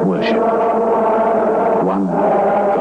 worship one God. One God.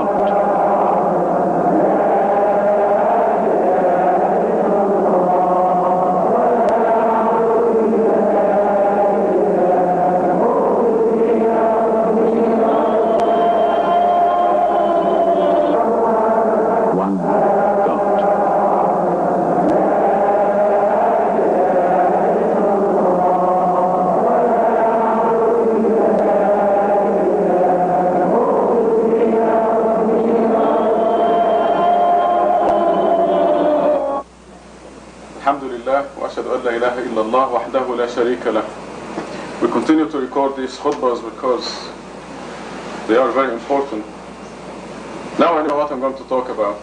Alhamdulillah, wa ashhadu an la ilaha illallah wahdahu la sharika lah. We continue to record these khutbahs because they are very important. Now I know what I'm going to talk about.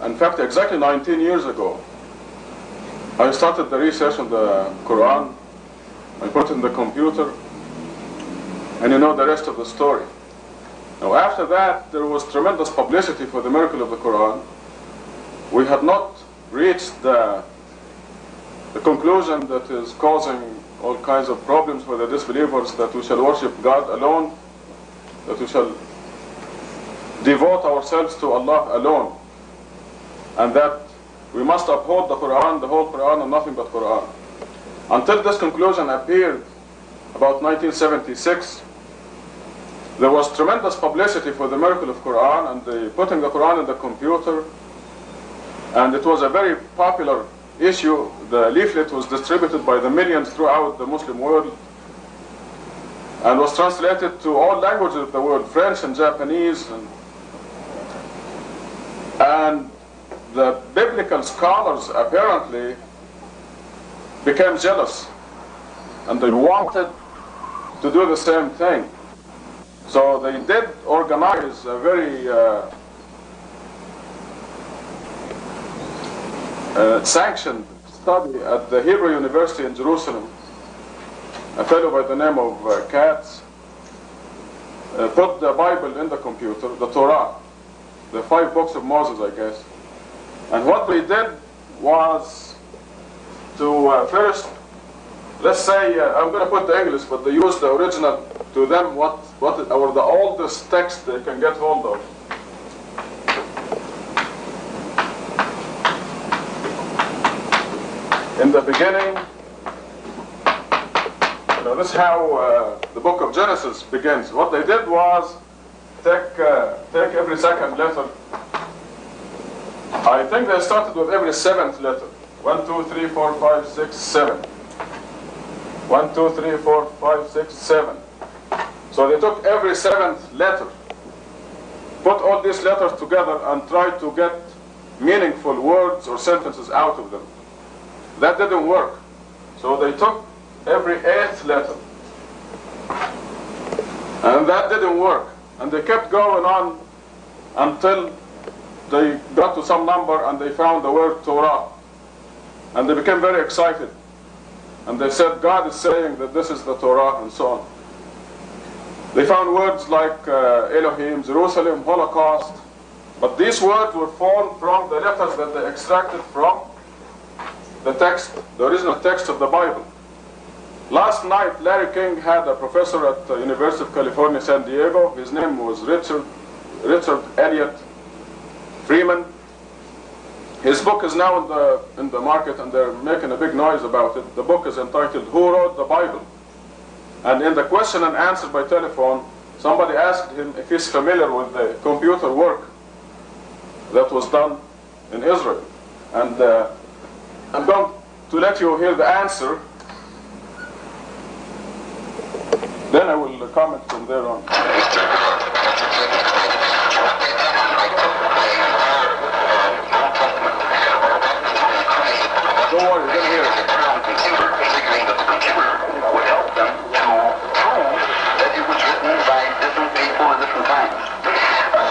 In fact, exactly 19 years ago, I started the research on the Quran. I put it in the computer, and you know the rest of the story. Now after that, there was tremendous publicity for the miracle of the Quran. We had not reached the conclusion that is causing all kinds of problems for the disbelievers, that we shall worship God alone, that we shall devote ourselves to Allah alone, and that we must uphold the Quran, the whole Quran, and nothing but Quran. Until this conclusion appeared about 1976, there was tremendous publicity for the miracle of Quran and the putting the Quran in the computer, and it was a very popular issue. The leaflet was distributed by the millions throughout the Muslim world and was translated to all languages of the world, French and Japanese, and the biblical scholars apparently became jealous, and they wanted to do the same thing. So they did organize a very sanctioned study at the Hebrew University in Jerusalem. A fellow by the name of Katz put the Bible in the computer, the Torah, the 5 books of Moses, I guess. And what they did was to first, let's say, I'm going to put the English, but they used the original to them, or the oldest text they can get hold of. In the beginning, this is how the book of Genesis begins. What they did was take every second letter. I think they started with every 7th letter. 1, 2, 3, 4, 5, 6, 7. 1, 2, 3, 4, 5, 6, 7. So they took every 7th letter, put all these letters together, and tried to get meaningful words or sentences out of them. That didn't work. So they took every 8th letter, and that didn't work. And they kept going on until they got to some number and they found the word Torah. And they became very excited. And they said, God is saying that this is the Torah, and so on. They found words like Elohim, Jerusalem, Holocaust. But these words were formed from the letters that they extracted from the text, the original text of the Bible. Last night, Larry King had a professor at the University of California, San Diego. His name was Richard Elliott Freeman. His book is now in the market, and they're making a big noise about it. The book is entitled Who Wrote the Bible? And in the question and answer by telephone, somebody asked him if he's familiar with the computer work that was done in Israel. And I'm going to let you hear the answer. Then I will comment from there on. Don't worry, you're going to hear it. Computer, figuring that the computer would help them to prove that it was written by different people at different times.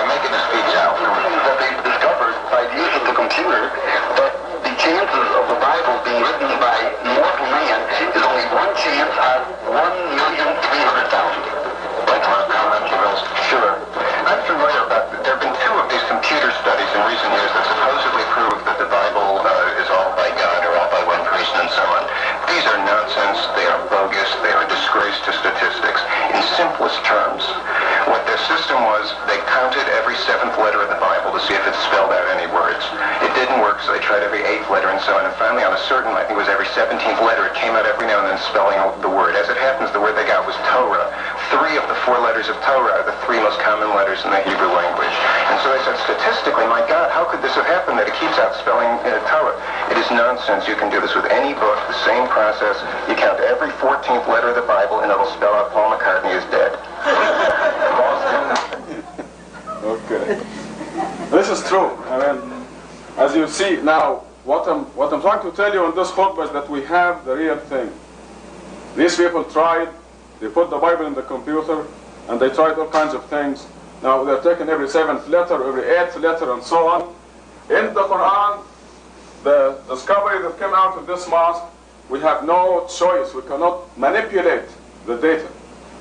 Making a speech out. That they discovered by the use of the computer that the chances of the Bible being written by mortal man is only one chance out of 1,300,000. Like to comment, Sure. I'm familiar about there have been 2 of these computer studies in recent years that supposedly prove that the Bible is all by God or all by one person and every 8th letter and so on. And finally, on a certain, I think it was every 17th letter, it came out every now and then spelling out the word. As it happens, the word they got was Torah. 3 of the 4 letters of Torah are the 3 most common letters in the Hebrew language. And so they said, statistically, my God, how could this have happened that it keeps out spelling Torah? It is nonsense. You can do this with any book, the same process. You count every 14th letter of the Bible, and it'll spell out Paul McCartney is dead. Okay. This is true. I mean, as you see now, what I'm trying to tell you on this khutbah is that we have the real thing. These people tried, they put the Bible in the computer, and they tried all kinds of things. Now they're taking every 7th letter, every 8th letter, and so on. In the Quran, the discovery that came out of this mosque, we have no choice. We cannot manipulate the data.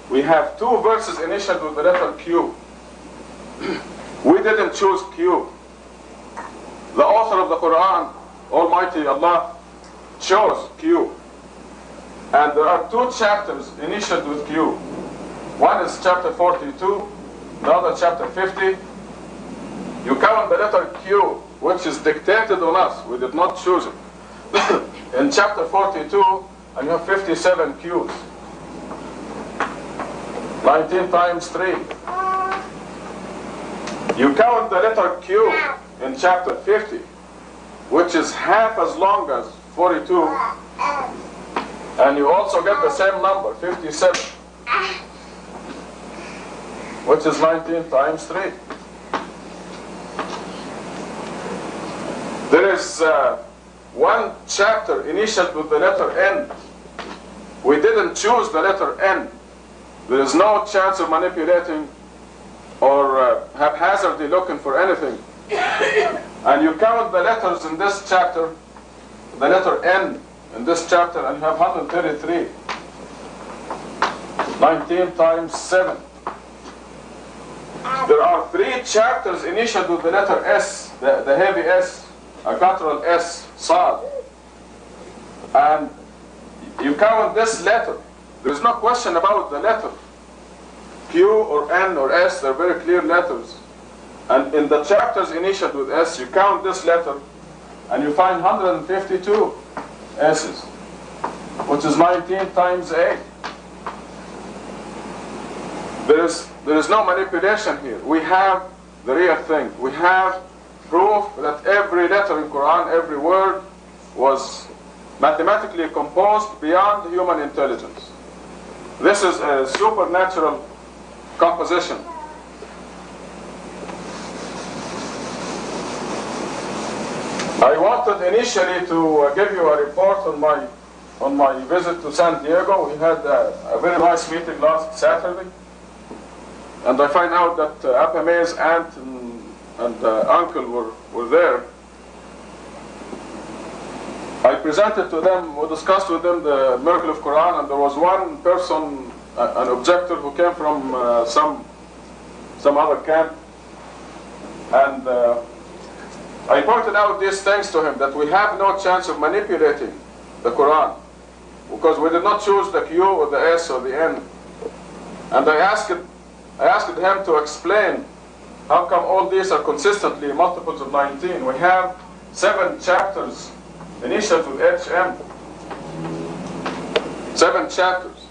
We have 2 verses initiated with the letter Q. We didn't choose Q. The author of the Quran, Almighty Allah, chose Q. And there are 2 chapters initiated with Q. One is chapter 42, the other chapter 50. You count the letter Q, which is dictated on us. We did not choose it. In chapter 42, and you have 57 Qs. 19 times 3. You count the letter Q in chapter 50, which is half as long as 42, and you also get the same number, 57, which is 19 times 3. There is one chapter initiated with the letter N. We didn't choose the letter N. There is no chance of manipulating or haphazardly looking for anything. And you count the letters in this chapter, the letter N in this chapter, and you have 133. 19 times 7. There are 3 chapters initiated with the letter S, the heavy S, a capital S, Sad. And you count this letter. There is no question about the letter. Q or N or S, they're very clear letters. And in the chapters initiated with S, you count this letter, and you find 152 S's, which is 19 times 8. There is no manipulation here. We have the real thing. We have proof that every letter in Quran, every word, was mathematically composed beyond human intelligence. This is a supernatural composition. I wanted initially to give you a report on my visit to San Diego. We had a very nice meeting last Saturday, and I find out that Abba May's aunt and uncle were there. I presented to them, we discussed with them the miracle of Quran, and there was one person, an objector, who came from some other camp, and I pointed out these things to him, that we have no chance of manipulating the Quran, because we did not choose the Q or the S or the N. And I asked him to explain how come all these are consistently multiples of 19. We have 7 chapters initiated with HM. 7 chapters.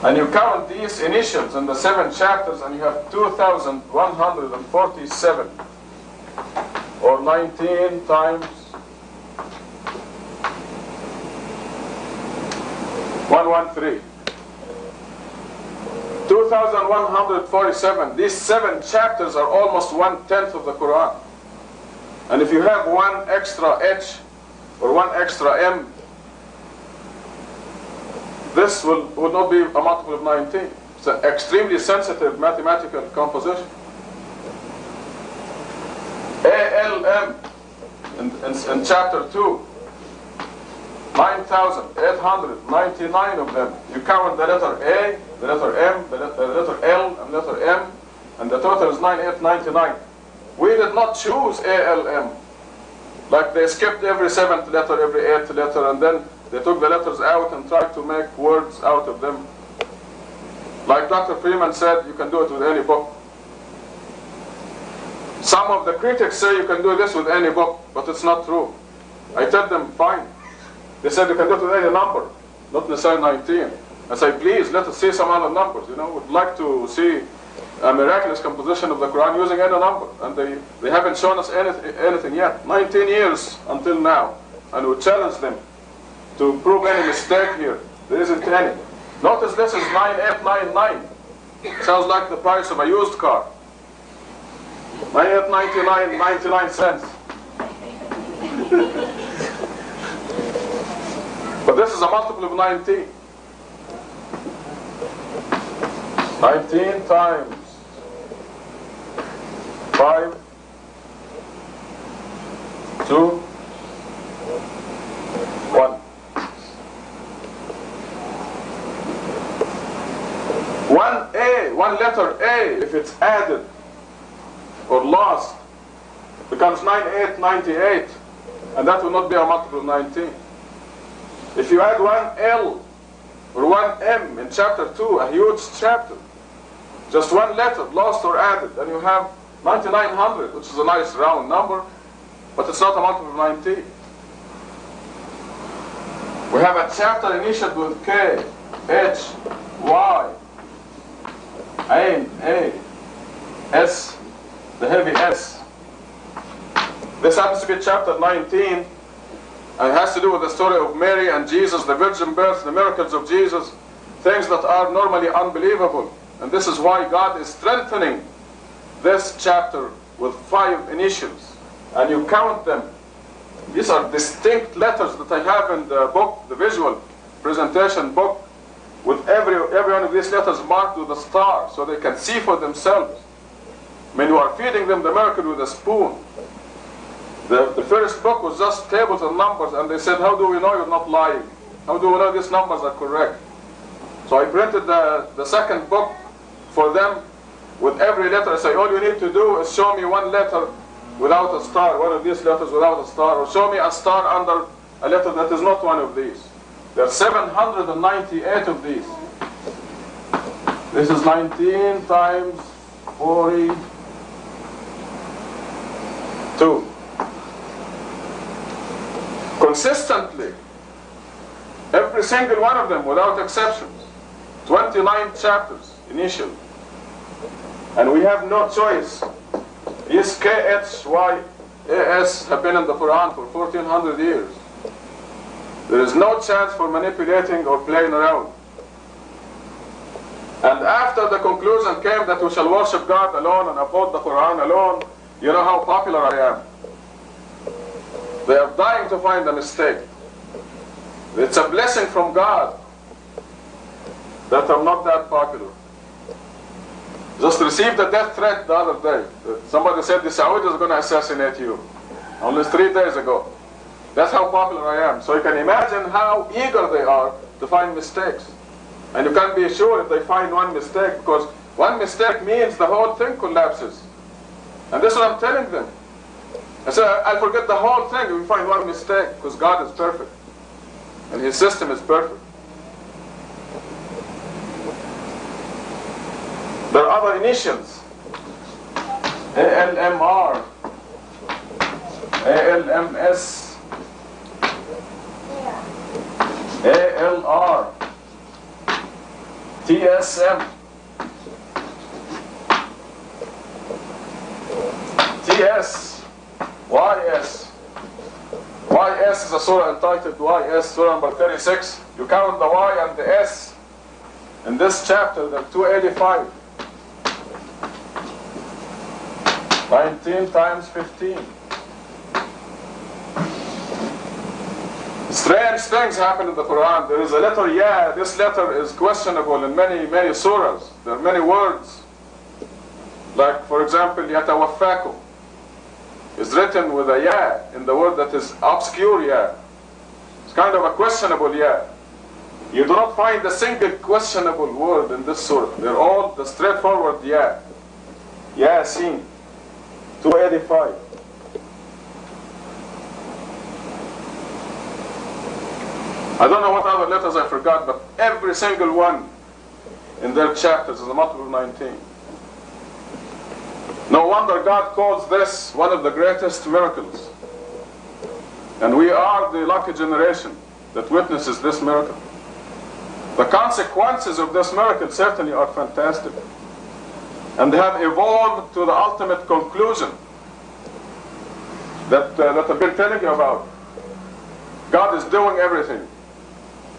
And you count these initials in the 7 chapters, and you have 2,147, or 19 times 113. 2,147. These 7 chapters are almost 1/10 of the Quran. And if you have 1 extra H or 1 extra M, this will not be a multiple of 19. It's an extremely sensitive mathematical composition. ALM in chapter 2, 9,899 of them. You count the letter A, the letter M, the letter L, and the letter M, and the total is 9,899. We did not choose ALM. Like they skipped every 7th letter, every 8th letter, and then they took the letters out and tried to make words out of them. Like Dr. Freeman said, you can do it with any book. Some of the critics say you can do this with any book, but it's not true. I tell them, fine. They said you can do it with any number, not necessarily 19. I say, please, let us see some other numbers. You know, would like to see a miraculous composition of the Quran using any number. And they haven't shown us anything yet. 19 years until now. And we challenge them to prove any mistake here. There isn't any. Notice this is 9899. Sounds like the price of a used car. 98.99, 99 cents. But this is a multiple of 19. 19 times 5, 2, 1. 1A, one letter A, if it's added or lost, becomes 9898, and that will not be a multiple of 19. If you add one L or one M in chapter 2, a huge chapter, just one letter lost or added, then you have 9900, which is a nice round number, but it's not a multiple of 19. We have a chapter initiated with K, H, Y, A, S, the heavy S. This happens to be chapter 19, and it has to do with the story of Mary and Jesus, the virgin birth, the miracles of Jesus, things that are normally unbelievable. And this is why God is strengthening this chapter with 5 initials. And you count them. These are distinct letters that I have in the book, the visual presentation book, with every one of these letters marked with a star, so they can see for themselves. When you are feeding them the miracle with a spoon. The first book was just tables and numbers, and they said, how do we know you're not lying? How do we know these numbers are correct? So I printed the second book for them with every letter. I say, all you need to do is show me one letter without a star, one of these letters without a star, or show me a star under a letter that is not one of these. There are 798 of these. This is 19 times 42. Consistently, every single one of them, without exceptions, 29 chapters initially. And we have no choice. These K, H, Y, A, S have been in the Quran for 1400 years. There is no chance for manipulating or playing around. And after the conclusion came that we shall worship God alone and uphold the Quran alone, you know how popular I am. They are dying to find a mistake. It's a blessing from God that I'm not that popular. Just received a death threat the other day. Somebody said the Saudis are going to assassinate you. Only 3 days ago. That's how popular I am. So you can imagine how eager they are to find mistakes. And you can be sure if they find one mistake, because one mistake means the whole thing collapses. And this is what I'm telling them. I said, I'll forget the whole thing if we find one mistake, because God is perfect. And His system is perfect. There are other initials. ALMR, ALMS, ALR, TSM, TS, YS. YS is a surah entitled YS, surah number 36. You count the Y and the S in this chapter, there are 285. 19 times 15. Strange things happen in the Quran. There is a letter Ya. This letter is questionable in many surahs. There are many words. Like, for example, Yatawaffakum is written with a Ya in the word that is obscure Ya. It's kind of a questionable Ya. You do not find a single questionable word in this surah. They're all the straightforward Ya. Yasin. 285. I don't know what other letters I forgot, but every single one in their chapters is a multiple of 19. No wonder God calls this one of the greatest miracles. And we are the lucky generation that witnesses this miracle. The consequences of this miracle certainly are fantastic. And they have evolved to the ultimate conclusion that I've been telling you about. God is doing everything.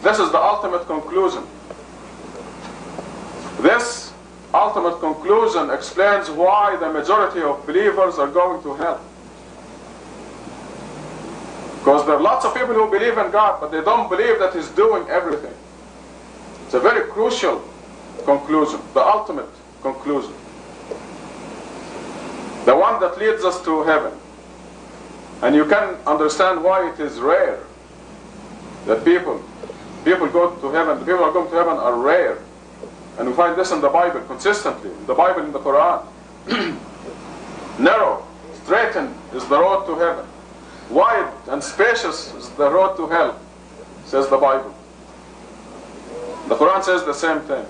This is the ultimate conclusion. This ultimate conclusion explains why the majority of believers are going to hell. Because there are lots of people who believe in God, but they don't believe that He's doing everything. It's a very crucial conclusion, the ultimate conclusion. The one that leads us to heaven. And you can understand why it is rare that people go to heaven. The people who are going to heaven are rare. And we find this in the Bible consistently. In the Bible, in the Quran. Narrow, straightened is the road to heaven. Wide and spacious is the road to hell, says the Bible. The Quran says the same thing.